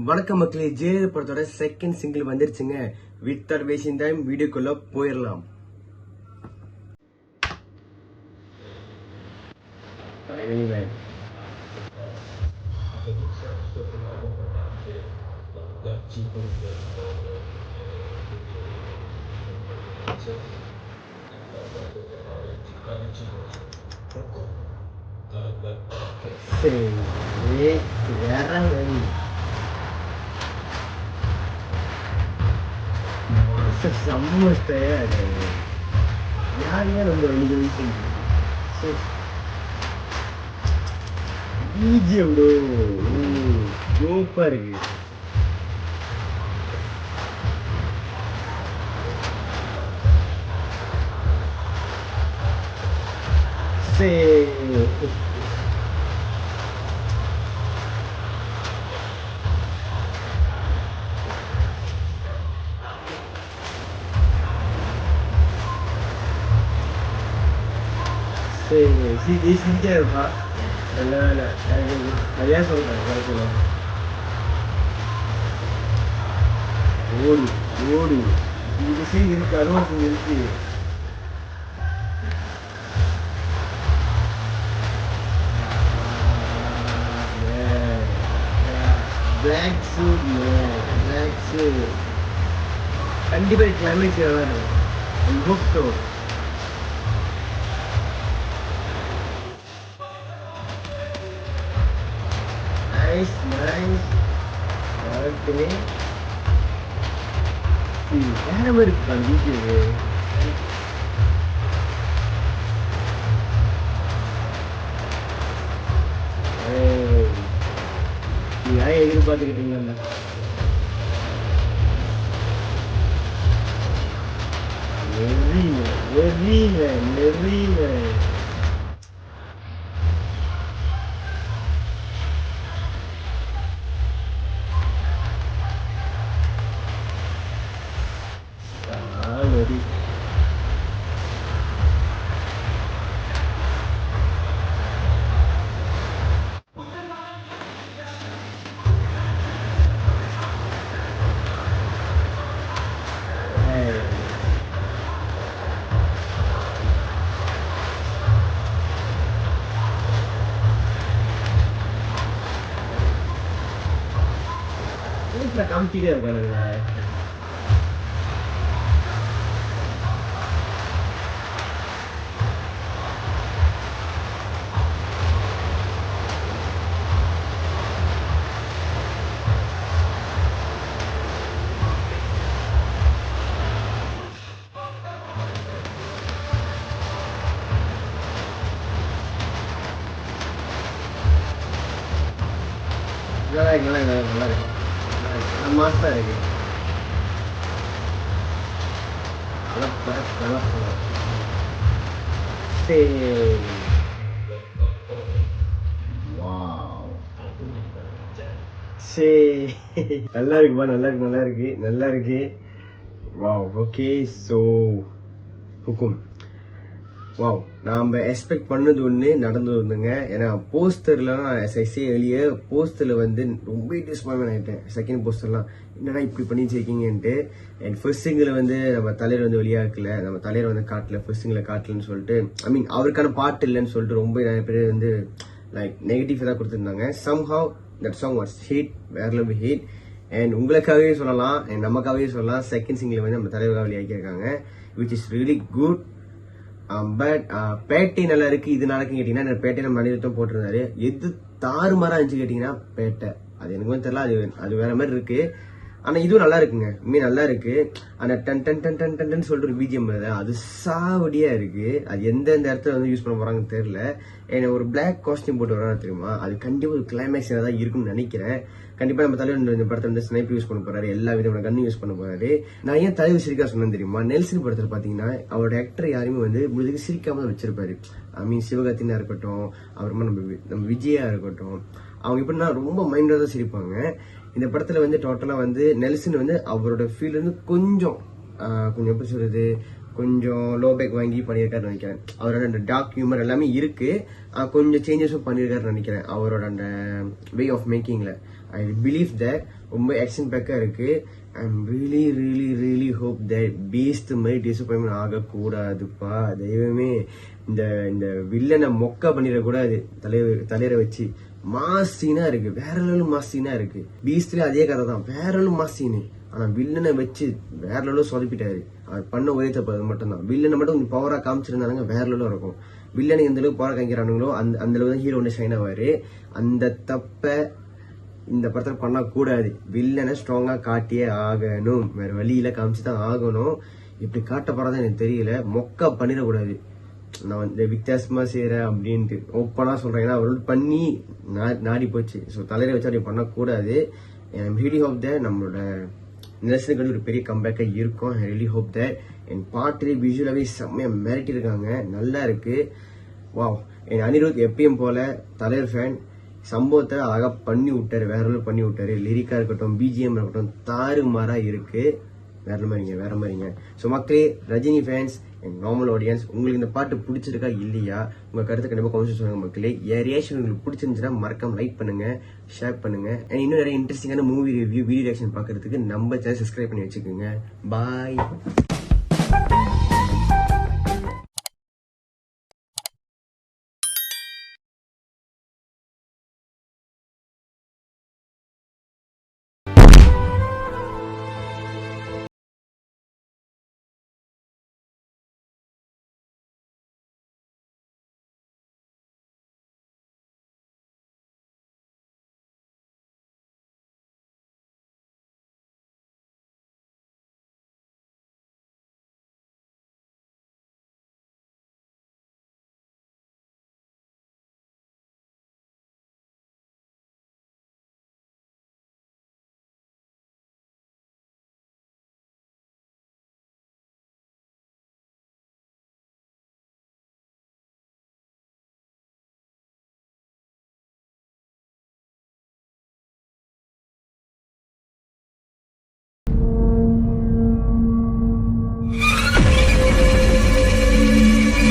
வணக்கம் மக்களே, ஜெயலலிதா படத்தோட செகண்ட் சிங்கிள் வந்துருச்சுங்க. வித்தவுட் வேஸ்டிங் டைம் வீடியோக்குள்ள போயிடலாம். சரி, வேற வழி. செம்ம ஸ்டைலா யாருமே நம்ம வெளியே பிஜிஎம் சூப்பா இருக்கு. சிரிச்சா இருப்பா. நிறையா சொல்றேன். ஓடு ஓடு இது சீன் இருக்கு, அருவாசம் இருக்கு. பிளாக் சூட் கண்டிப்பா கிளைமேக்ஸ் இருக்கும். Nice. Okay. வேற மாதிரி இருக்கு வீடியோ. யாரை எதிர்பார்த்துக்கிட்டீங்கல்ல? நெறியில காமிச்சிட்டே இருக்கானுங்க. நல்லா இருக்கு. மாஸ்டா இருக்கு. நல்லா இருக்குப்பா, நல்லா இருக்கு. வாவ். ஓகே, ஸோ ஹுக்கும். வாவ், நாம எக்ஸ்பெக்ட் பண்ணது ஒன்று நடந்தது ஒன்றுங்க. ஏன்னா போஸ்டர்லாம் எளிய போஸ்டர்ல வந்து ரொம்ப டிஸ்அப்பாயின்மெண்ட் ஆகிட்டேன். செகண்ட் போஸ்டர்லாம் என்னடா இப்படி பண்ணி வச்சிருக்கீங்கன்ட்டு. அண்ட் ஃபர்ஸ்ட் சிங்கிள் வந்து நம்ம தலைவர் வந்து வெளியாக்கல, நம்ம தலைவர் வந்து காட்டல, ஃபர்ஸ்ட் சிங்கிளை காட்டலன்னு சொல்லிட்டு, ஐ மீன் அவருக்கான பாட்டு இல்லைன்னு சொல்லிட்டு ரொம்ப நிறைய பேர் வந்து லைக் நெகட்டிவ் தான் கொடுத்துருந்தாங்க. Somehow that song was hit, வேற லெவல் ஹிட். அண்ட் உங்களுக்காகவே சொல்லலாம், நமக்காகவே சொல்லலாம், செகண்ட் சிங்கிள் வந்து நம்ம தலைவராக வெளியாக்கியிருக்காங்க, which is really good. But Petta நல்லா இருக்கு. இது நடக்குன்னு கேட்டீங்கன்னா, பேட்டையில மணிரத்னம் போட்டிருந்தாரு. எது தாறுமாறா இருந்துச்சு கேட்டீங்கன்னா பேட்டை. அது எனக்கு தெரியல, அது வேற மாதிரி இருக்கு. ஆனா இதுவும் நல்லா இருக்குங்க, நல்லா இருக்கு. அந்த done done done done done சொல்லிட்டு ஒரு பிஜிஎம் அது சாவடியா இருக்கு. அது எந்தெந்த இடத்துல வந்து யூஸ் பண்ண போறாங்கன்னு தெரியல. ஏன்னா ஒரு பிளாக் காஸ்டியூம் போட்டு வராங்க தெரியுமா, அது கண்டிப்பா ஒரு கிளைமேக்ஸ் தான் இருக்கும்னு நினைக்கிறேன். கண்டிப்பா நம்ம தலைவர் இந்த படத்தை வந்து ஸ்னைப் யூஸ் பண்ண போறாரு, எல்லா விதமான கன்னும் யூஸ் பண்ண போறாரு. நான் ஏன் தலைவர் சிரிக்கா சொன்னேன் தெரியுமா, நெல்சன் படத்துல பாத்தீங்கன்னா அவரோட ஆக்டர் யாருமே வந்து முழுதுக்கு சிரிக்காம தான் வச்சிருப்பாரு. ஐ மீன் சிவகார்த்தினா இருக்கட்டும், அப்புறமா நம்ம விஜயா இருக்கட்டும், அவங்க எப்படின்னா ரொம்ப மைண்டா தான் சிரிப்பாங்க. இந்த படத்துல வந்து டோட்டலா வந்து நெல்சன் வந்து அவரோட ஃபீல் வந்து கொஞ்சம் எப்படி சொல்றது, கொஞ்சம் லோ பேக் வாங்கி பண்ணியிருக்காருன்னு நினைக்கிறேன். அவரோட அந்த டார்க் ஹியூமர் எல்லாமே இருக்கு, கொஞ்சம் சேஞ்சஸும் பண்ணியிருக்காருன்னு நினைக்கிறேன் அவரோட அந்த வே ஆஃப் மேக்கிங்ல. ஐ பிலீவ் தட் ரொம்ப ஆக்ஷன் பேக்கா இருக்கு. I am really hope that Beast மாதிரி டிசப்பாயின்மெண்ட் ஆகக்கூடாதுப்பா. தெய்வமே, இந்த இந்த வில்லனை மொக்க பண்ணிடக்கூடாது. தலைவரை வச்சு மாஸ் சீனா இருக்கு, வேற லெவல் மாஸ் சீனா இருக்கு. பீஸ்ட்ல அதே கதை தான், வேற லெவல் மாஸ் சீனு. ஆனா வில்லனை வச்சு வேற லெவலில் சொதப்பிட்டாரு. அவர் பண்ண ஒரே தப்பு அது மட்டும் தான். வில்லனை மட்டும் கொஞ்சம் பவரா காமிச்சிருந்தாங்க வேற லெவலில் இருக்கும். வில்லனை எந்த அளவுக்கு பவரா காமிக்கிறானுங்களோ அந்த அளவுக்கு தான் ஹீரோ ஒன்று ஷைன் ஆவாரு. அந்த தப்ப இந்த படத்துல பண்ணக்கூடாது. வில்லனை ஸ்ட்ராங்கா காட்டியே ஆகணும், வேற வழியில காமிச்சுதான் ஆகணும். இப்படி காட்ட போறதா எனக்கு தெரியல. மொக்க பண்ணிடக்கூடாது. நான் வந்து வித்தியாசமா செய்யறேன் அப்படின்ட்டு ஓப்பனா சொல்றேன். ஏன்னா அவரோட பண்ணி நாடி போச்சு. ஸோ தலையில வச்சு அப்படி பண்ணக்கூடாது. ரியலி ஹோப் தட் நம்மளோட நெல்சனுக்கு ஒரு பெரிய கம்பேக்கா இருக்கும். I really hope that. என் பாட்டு விஷுவலாவே செம்மையா மிரட்டி இருக்காங்க, நல்லா இருக்கு. வாவ். என் அனிருத் எப்பயும் போல தலைவர் ஃபேன். சம்பவத்தை அழகா பண்ணி விட்டாரு, வேற லெவல் பண்ணி விட்டாரு. லிரிக்கா இருக்கட்டும், பிஜிஎம் இருக்கட்டும், தாறுமாறா இருக்கு. வேற மாதிரிங்க. ஸோ மக்களே, Rajini fans and normal audience, உங்களுக்கு இந்த பாட்டு பிடிச்சிருக்கா இல்லையா? உங்க கருத்து கண்டிப்பா கமெண்ட் சொல்லுங்க மக்களே. என் ரியாக்ஷன் உங்களுக்கு பிடிச்சிருந்துச்சுன்னா மறக்காம லைக் பண்ணுங்க, ஷேர் பண்ணுங்க. அண்ட் இன்னும் நிறைய இன்ட்ரெஸ்டிங்கான மூவி ரிவ்யூ, வீடியோ ரியாக்ஷன் பாக்குறதுக்கு நம்ம சேனல் சப்ஸ்கிரைப் பண்ணி வச்சுக்கோங்க. பாய்.